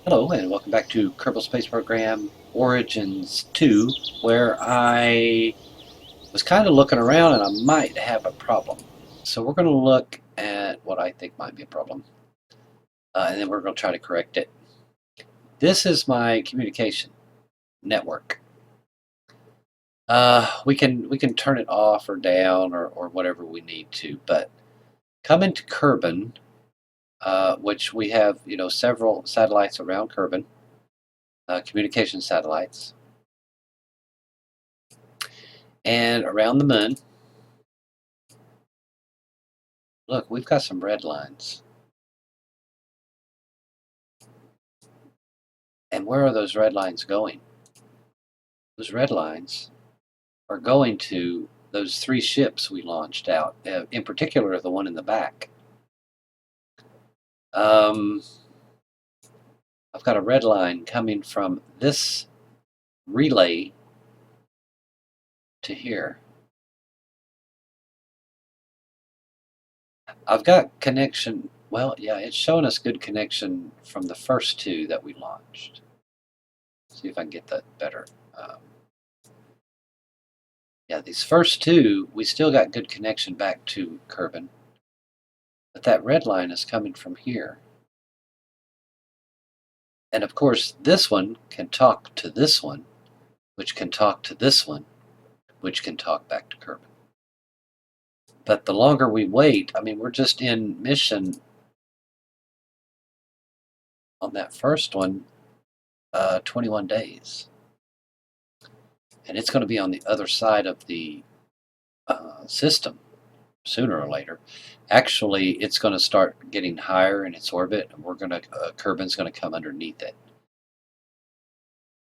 Hello, and welcome back to Kerbal Space Program Origins 2, where I was kind of looking around and I might have a problem. So we're going to look at what I think might be a problem, and then we're going to try to correct it. This is my communication network. We can turn it off or down or whatever we need to, but come into Kerbin, which we have several satellites around Kerbin, communication satellites, and around the moon. Look, we've got some red lines. And where are those red lines going? Those red lines are going to those three ships we launched out, in particular the one in the back. Um, I've got a red line coming from this relay to here. I've got connection. Well, yeah, it's showing us good connection from the first two that we launched. See if I can get that better. Yeah, these first two, we still got good connection back to Kerbin. But that red line is coming from here. And of course, this one can talk to this one, which can talk to this one, which can talk back to Kerbin. But the longer we wait, I mean, we're just in mission on that first one, 21 days. And it's going to be on the other side of the system sooner or later. Actually, it's going to start getting higher in its orbit, and Kerbin's going to come underneath it.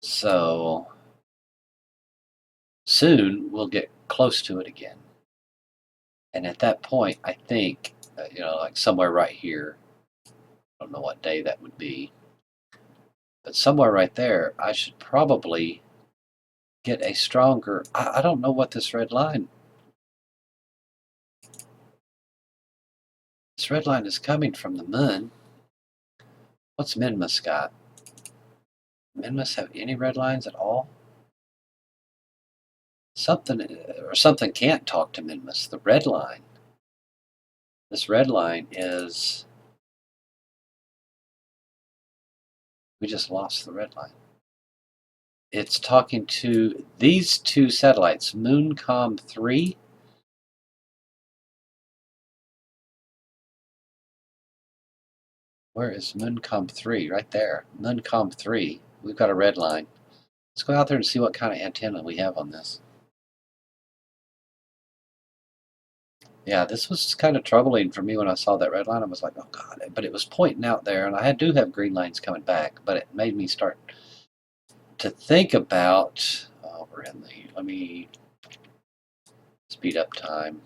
So soon we'll get close to it again. And at that point, I think, like somewhere right here, I don't know what day that would be, but somewhere right there, I should probably get a stronger. I don't know what this red line. This red line is coming from the moon. What's Minmus got? Minmus have any red lines at all? Something can't talk to Minmus. The red line. This red line is. We just lost the red line. It's talking to these two satellites, Mooncom 3. Where is Mooncom 3? Right there. Mooncom 3. We've got a red line. Let's go out there and see what kind of antenna we have on this. Yeah, this was kind of troubling for me when I saw that red line. I was like, oh God. But it was pointing out there, and I do have green lines coming back, but it made me start to think about, let me speed up time.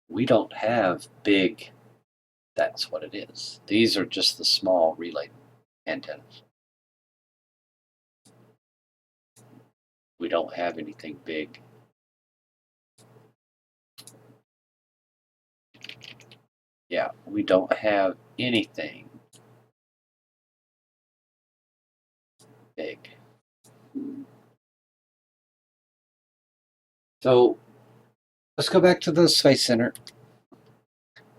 We don't have big, that's what it is. These are just the small relay antennas. We don't have anything big. Yeah, we don't have anything big. So let's go back to the Space Center.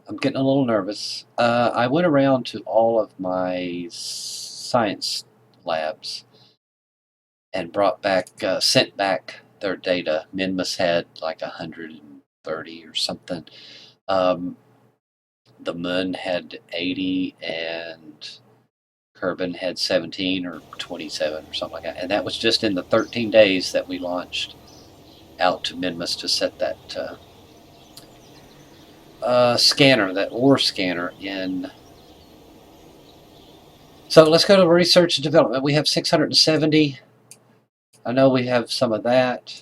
I'm getting a little nervous. I went around to all of my science labs and sent back their data. Minmus had like 130 or something. The moon had 80 and Kerbin had 17 or 27 or something like that. And that was just in the 13 days that we launched out to Minmus to set that scanner, that ore scanner in. So let's go to research and development. We have 670. I know we have some of that.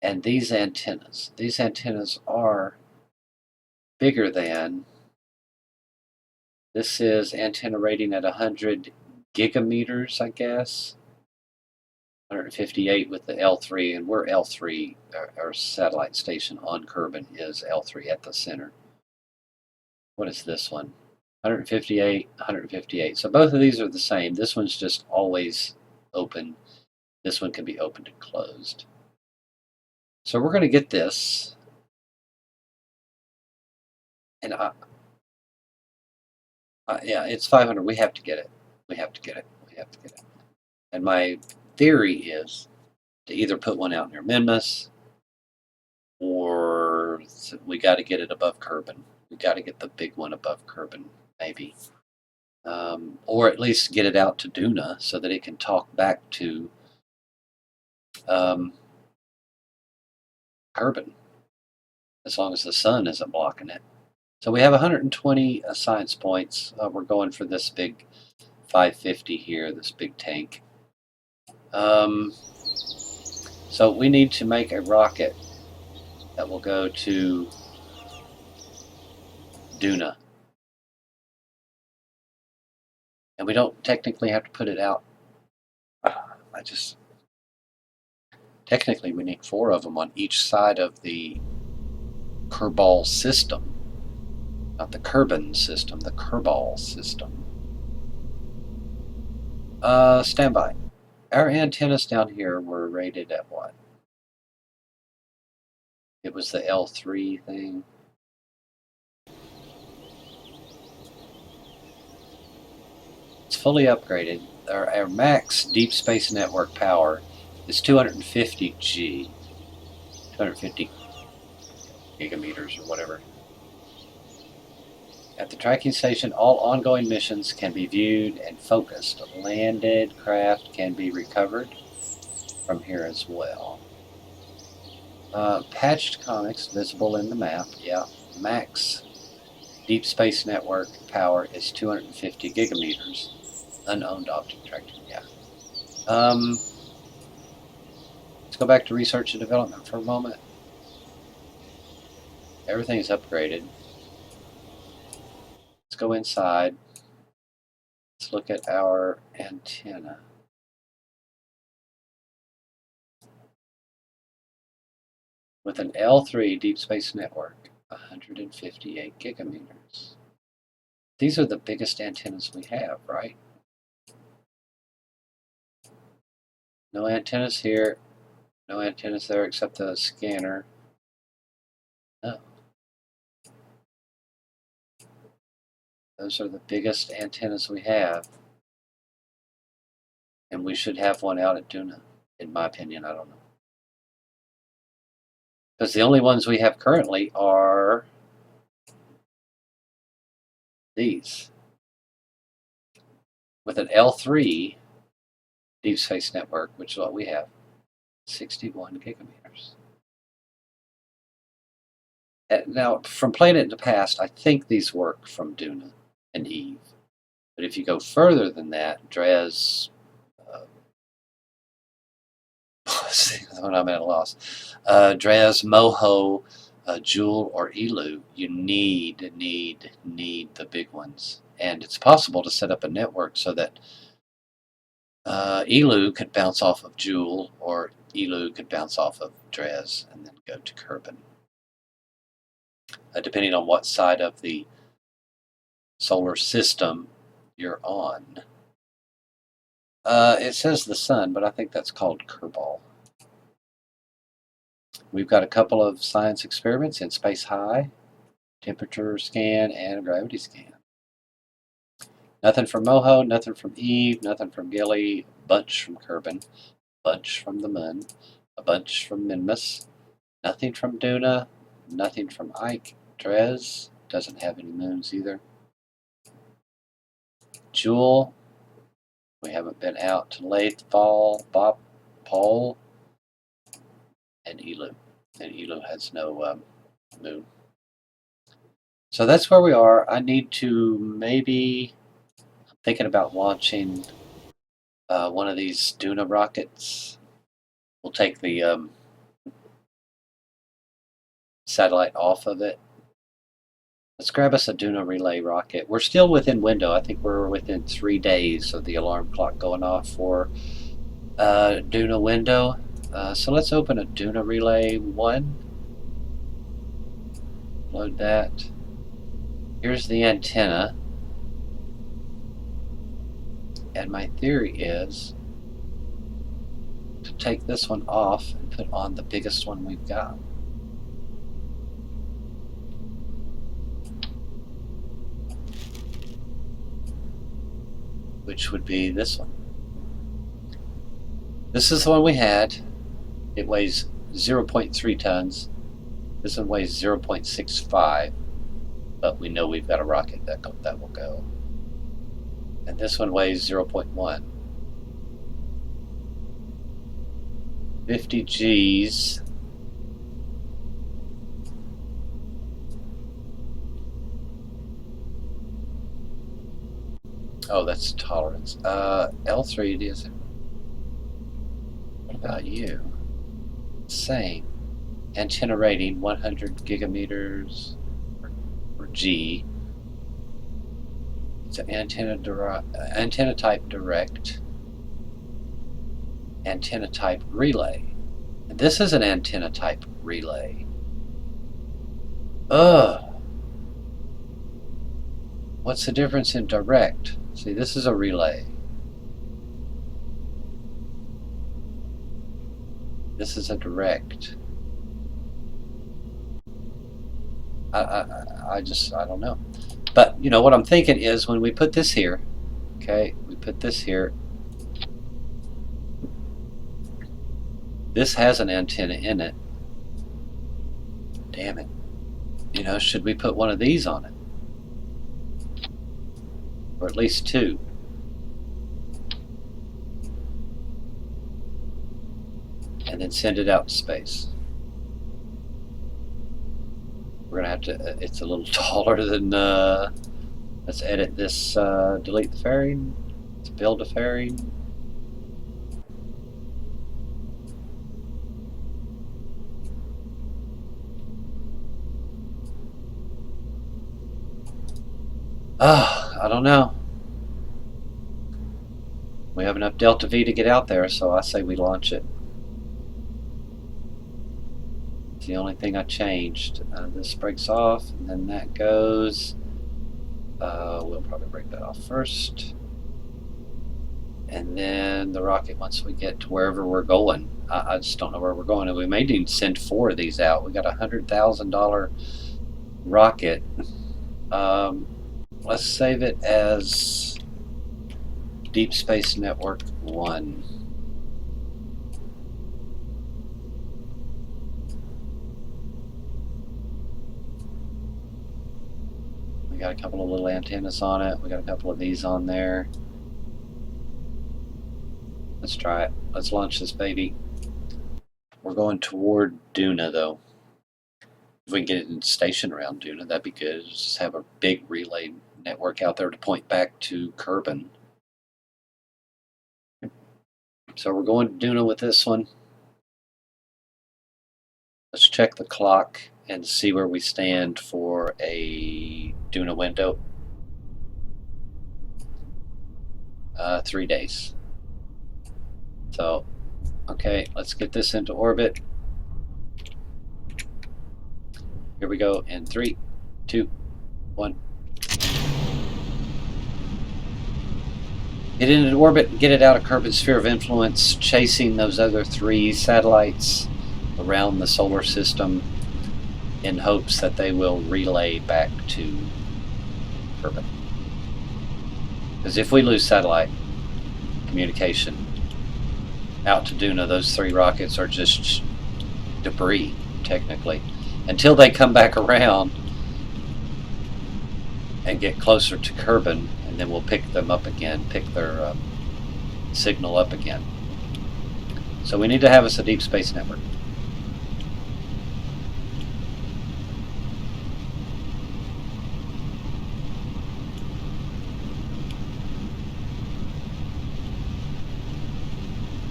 And these antennas. These antennas are bigger than. This is antenna rating at 100 gigameters, I guess. 158 with the L3, and we're L3. Our satellite station on Kerbin is L3 at the center. What is this one? 158, 158. So both of these are the same. This one's just always open. This one can be opened and closed. So we're going to get this. And yeah, it's 500. We have to get it. We have to get it. We have to get it. And my theory is to either put one out near Minmus, or we got to get it above Kerbin. We got to get the big one above Kerbin, maybe. Or at least get it out to Duna so that it can talk back to Kerbin, as long as the sun isn't blocking it. So we have 120 science points. We're going for this big 550 here, this big tank. So we need to make a rocket that will go to Duna. And we don't technically have to put it out. Technically we need 4 of them on each side of the Kerbal system. Not the Kerbin system, the Kerbal system. Standby. Our antennas down here were rated at what? It was the L3 thing. It's fully upgraded. Our max deep space network power is 250 G. 250 gigameters or whatever. At the tracking station, all ongoing missions can be viewed and focused. Landed craft can be recovered from here as well. Patched comics visible in the map. Yeah. Max deep space network power is 250 gigameters. Unowned object tracking. Yeah. Let's go back to research and development for a moment. Everything is upgraded. Let's go inside. Let's look at our antenna. With an L3 deep space network, 158 gigameters. These are the biggest antennas we have, right? No antennas here, no antennas there except the scanner. No. Those are the biggest antennas we have. And we should have one out at Duna, in my opinion. I don't know. Because the only ones we have currently are these. With an L3 deep space network, which is what we have, 61 gigameters. Now, from playing it in the past, I think these work from Duna and Eve. But if you go further than that, Dres, when I'm at a loss, Dres, Moho, Jewel, or Elu, you need the big ones. And it's possible to set up a network so that Elu could bounce off of Jewel, or Elu could bounce off of Dres and then go to Kerbin. Depending on what side of the solar system you're on. It says the sun, but I think that's called Kerbal. We've got a couple of science experiments in Space High, temperature scan, and gravity scan. Nothing from Moho, nothing from Eve, nothing from Gilly, bunch from Kerbin, bunch from the Moon, a bunch from Minmus, nothing from Duna, nothing from Ike. Dres doesn't have any moons either. Jewel, we haven't been out to late fall. Bob, Paul, and Elu. And Elu has no moon. So that's where we are. I need to maybe, I'm thinking about launching one of these Duna rockets. We'll take the satellite off of it. Let's grab us a Duna relay rocket. We're still within window. I think we're within 3 days of the alarm clock going off for Duna window. So let's open a Duna relay 1. Load that. Here's the antenna. And my theory is to take this one off and put on the biggest one we've got. Which would be this one. This is the one we had. It weighs 0.3 tons. This one weighs 0.65, but we know we've got a rocket that will go. And this one weighs 0.1. 50 G's. Oh, that's tolerance. L3 it is. What about you? Same. Antenna rating 100 gigameters per G. It's an antenna type direct. Antenna type relay. And this is an antenna type relay. Ugh. What's the difference in direct? See, this is a relay. This is a direct. I don't know. But, you know, what I'm thinking is when we put this here, okay, we put this here, this has an antenna in it. Damn it. You know, should we put one of these on it? Or at least two. And then send it out to space. We're gonna have to, it's a little taller than, let's edit this, delete the fairing, let's build a fairing. I don't know. We have enough delta V to get out there, so I say we launch it. It's the only thing I changed. This breaks off, and then that goes. We'll probably break that off first. And then the rocket, once we get to wherever we're going, I just don't know where we're going. And we may need to send 4 of these out. We got a $100,000 rocket. Let's save it as Deep Space Network 1. We got a couple of little antennas on it. We got a couple of these on there. Let's try it. Let's launch this baby. We're going toward Duna, though. If we can get it in station around Duna, that'd be good. Just have a big relay network out there to point back to Kerbin. So we're going to Duna with this one. Let's check the clock and see where we stand for a Duna window. 3 days. So, okay, let's get this into orbit. Here we go in 3, 2, 1. Get into orbit and get it out of Kerbin's sphere of influence, chasing those other 3 satellites around the solar system in hopes that they will relay back to Kerbin. Because if we lose satellite communication out to Duna, those 3 rockets are just debris, technically. Until they come back around and get closer to Kerbin, and then we'll pick them up again, pick their signal up again. So we need to have us a deep space network.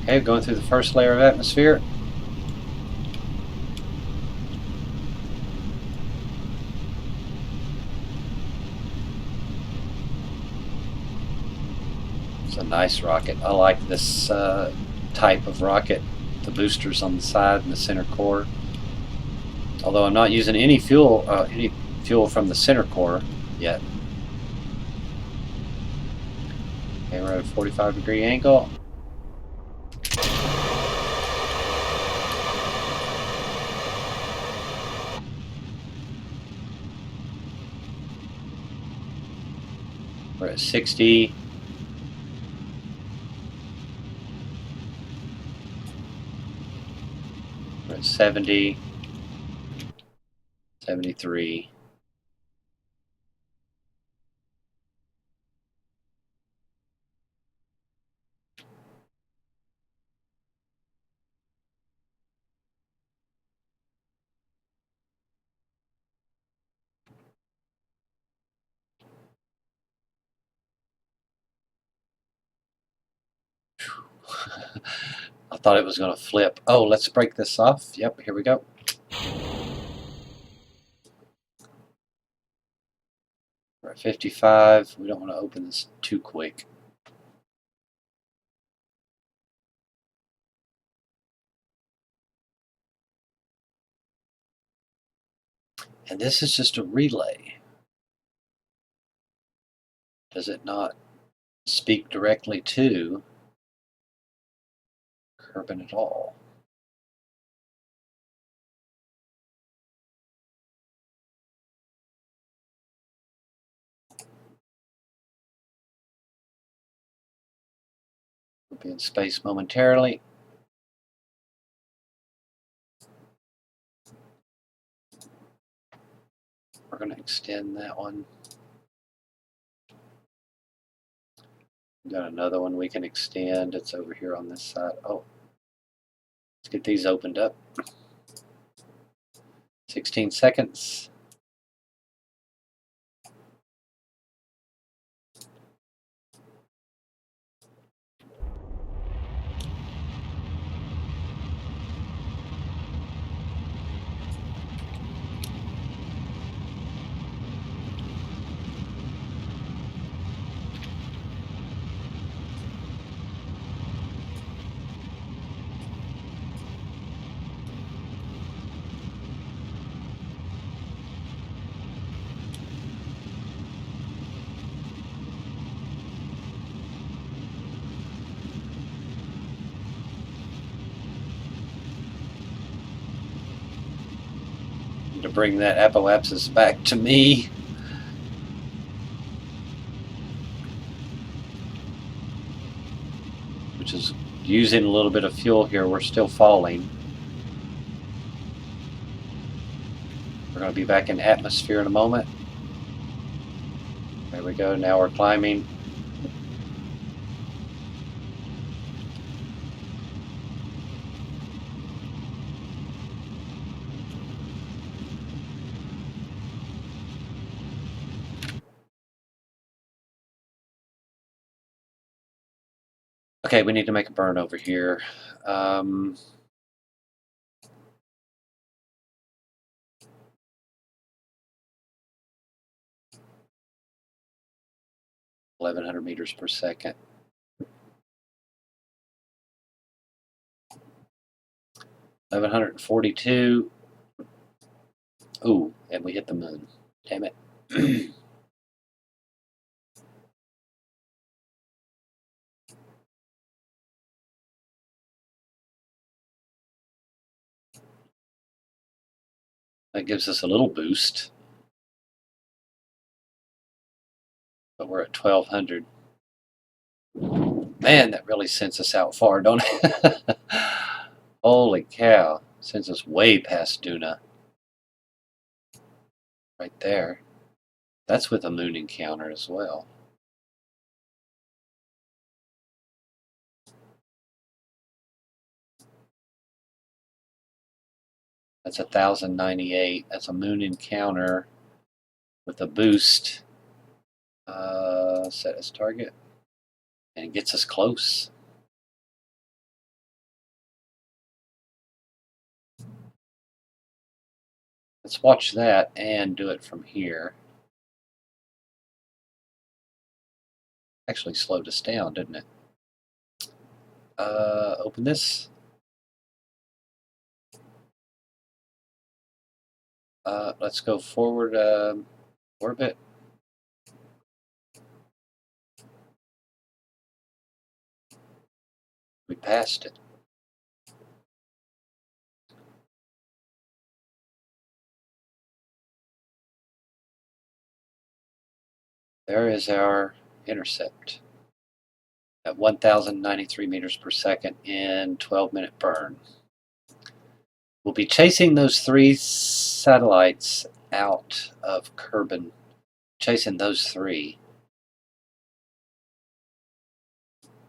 Okay, going through the first layer of atmosphere. It's a nice rocket. I like this type of rocket. The boosters on the side and the center core. Although I'm not using any fuel from the center core yet. Okay, we're at a 45-degree angle. We're at 60. We're at 70. 73. I thought it was going to flip. Oh, let's break this off. Yep, here we go. We're at 55. We don't want to open this too quick. And this is just a relay. Does it not speak directly to Kerbin at all? We'll be in space momentarily. We're going to extend that one. We've got another one we can extend. It's over here on this side. Oh, let's get these opened up. 16 seconds. To bring that apoapsis back to me. Which is using a little bit of fuel here. We're still falling. We're going to be back in atmosphere in a moment. There we go. Now we're climbing. Okay, we need to make a burn over here. 1100 meters per second. 1142. Ooh, and we hit the moon. Damn it. That gives us a little boost. But we're at 1200. Man, that really sends us out far, don't it? Holy cow. Sends us way past Duna. Right there. That's with a moon encounter as well. That's 1098. That's a moon encounter with a boost. Set as target. And it gets us close. Let's watch that and do it from here. Actually slowed us down, didn't it? Open this. Let's go forward orbit. We passed it. There is our intercept at 1,093 meters per second in 12-minute burn. We'll be chasing those 3 satellites out of Kerbin, chasing those 3.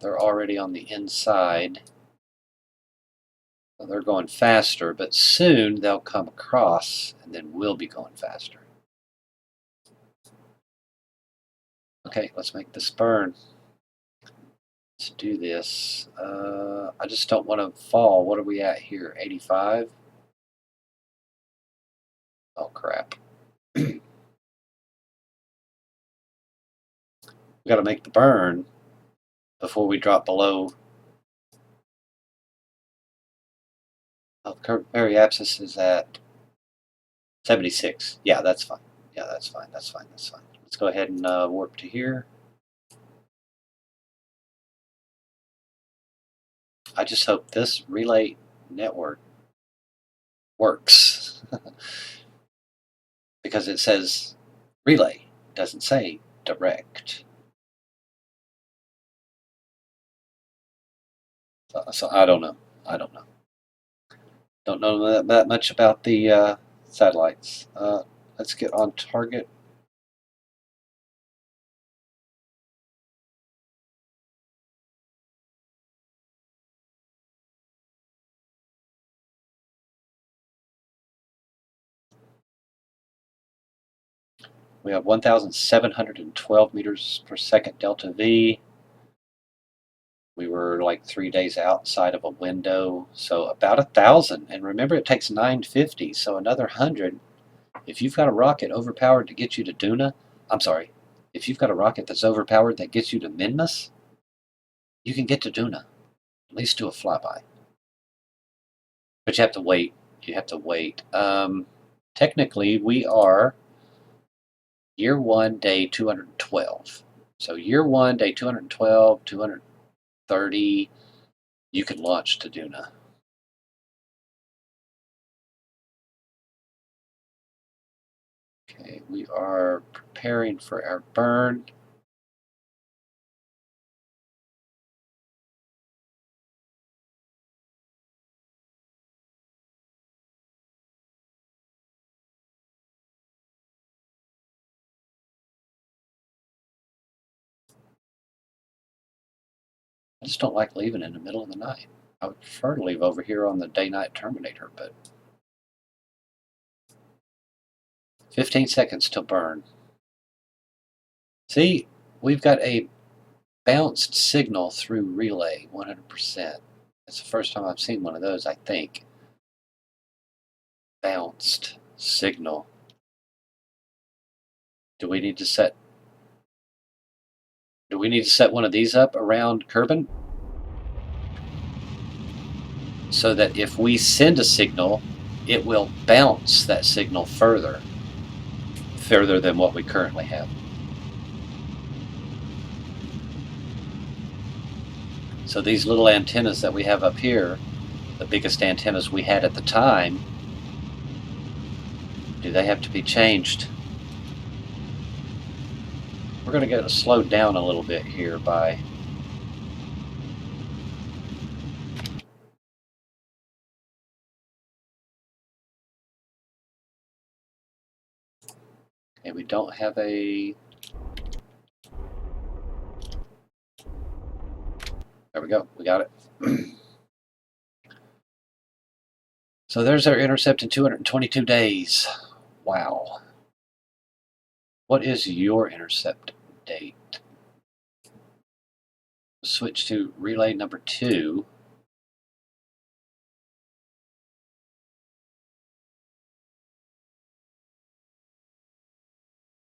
They're already on the inside. So they're going faster, but soon they'll come across, and then we'll be going faster. Okay, let's make this burn. Let's do this. I just don't want to fall. What are we at here? 85? Oh, crap. We got to make the burn before we drop below. Oh, the very abscess is at 76. Yeah, that's fine. Yeah, that's fine. That's fine. That's fine. Let's go ahead and warp to here. I just hope this relay network works because it says relay, it doesn't say direct. So I don't know. I don't know. Don't know that much about the satellites. Let's get on target. We have 1,712 meters per second delta V. We were like 3 days outside of a window, so about 1,000. And remember, it takes 950, so another 100. If you've got a rocket overpowered to get you to Duna, I'm sorry, if you've got a rocket that's overpowered that gets you to Minmus, you can get to Duna. At least do a flyby. But you have to wait. You have to wait. Technically, we are year 1, day 212. So year 1, day 212, 230, you can launch to Duna. Okay, we are preparing for our burn. I just don't like leaving in the middle of the night. I would prefer to leave over here on the day-night Terminator, but 15 seconds till burn. See, we've got a bounced signal through relay, 100%. That's the first time I've seen one of those, I think. Bounced signal. Do we need to set one of these up around Kerbin? So that if we send a signal, it will bounce that signal further than what we currently have. So these little antennas that we have up here, the biggest antennas we had at the time, do they have to be changed? We're going to get it slowed down a little bit here by and we don't have a, there we go, we got it. So there's our intercept in 222 days. Wow. What is your intercept date? Switch to relay number 2.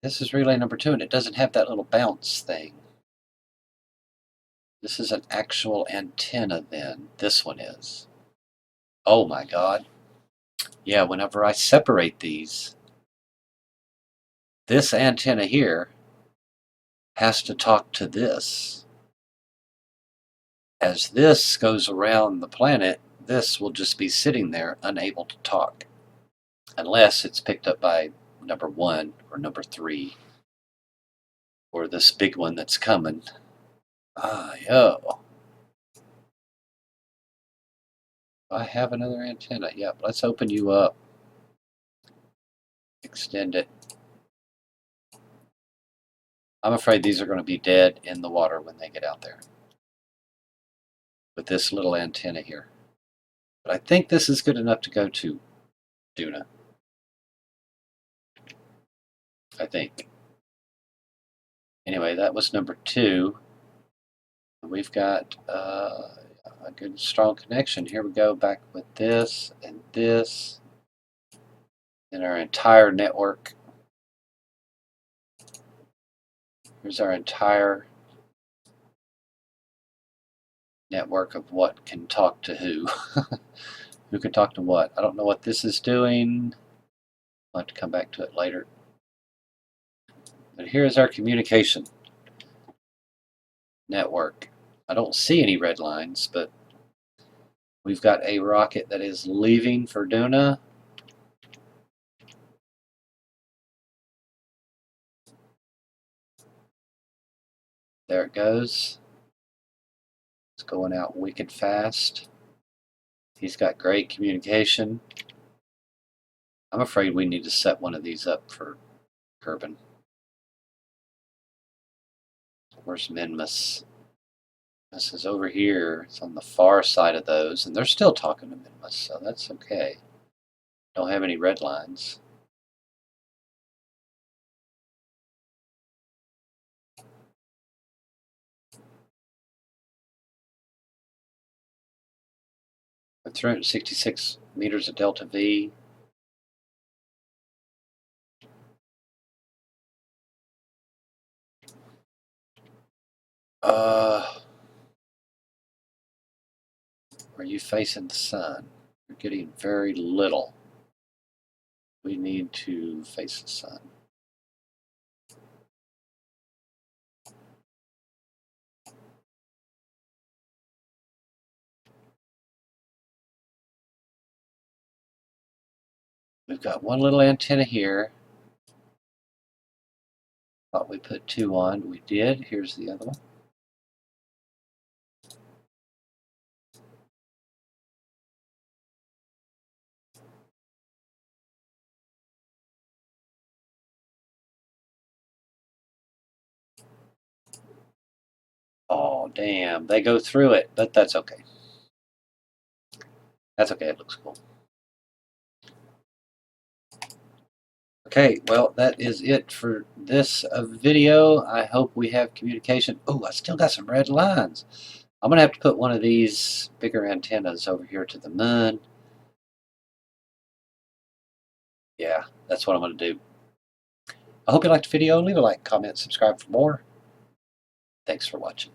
This is relay number 2, and it doesn't have that little bounce thing. This is an actual antenna then. This one is. Oh my God. Yeah, whenever I separate these, this antenna here has to talk to this. as this goes around the planet, this will just be sitting there unable to talk unless it's picked up by number 1 or number 3 or this big one that's coming. Yo. I have another antenna. Yep, let's open you up. Extend it. I'm afraid these are going to be dead in the water when they get out there with this little antenna here. But I think this is good enough to go to Duna. I think. Anyway, that was number 2. We've got a good strong connection. Here we go, back with this and this. And our entire network. Here's our entire network of what can talk to who. Who can talk to what? I don't know what this is doing. I'll have to come back to it later. But here's our communication network. I don't see any red lines, but we've got a rocket that is leaving for Duna. There it goes. It's going out wicked fast. He's got great communication. I'm afraid we need to set one of these up for Kerbin. Where's Minmus? This is over here. It's on the far side of those, and they're still talking to Minmus, so that's okay. Don't have any red lines. At 366 meters of delta V. Are you facing the sun? You're getting very little. We need to face the sun. We've got one little antenna here. Thought we put 2 on. We did. Here's the other one. Oh, damn. They go through it, but that's okay. That's okay. It looks cool. Okay, well, that is it for this video. I hope we have communication. Oh, I still got some red lines. I'm going to have to put one of these bigger antennas over here to the moon. Yeah, that's what I'm going to do. I hope you liked the video. Leave a like, comment, subscribe for more. Thanks for watching.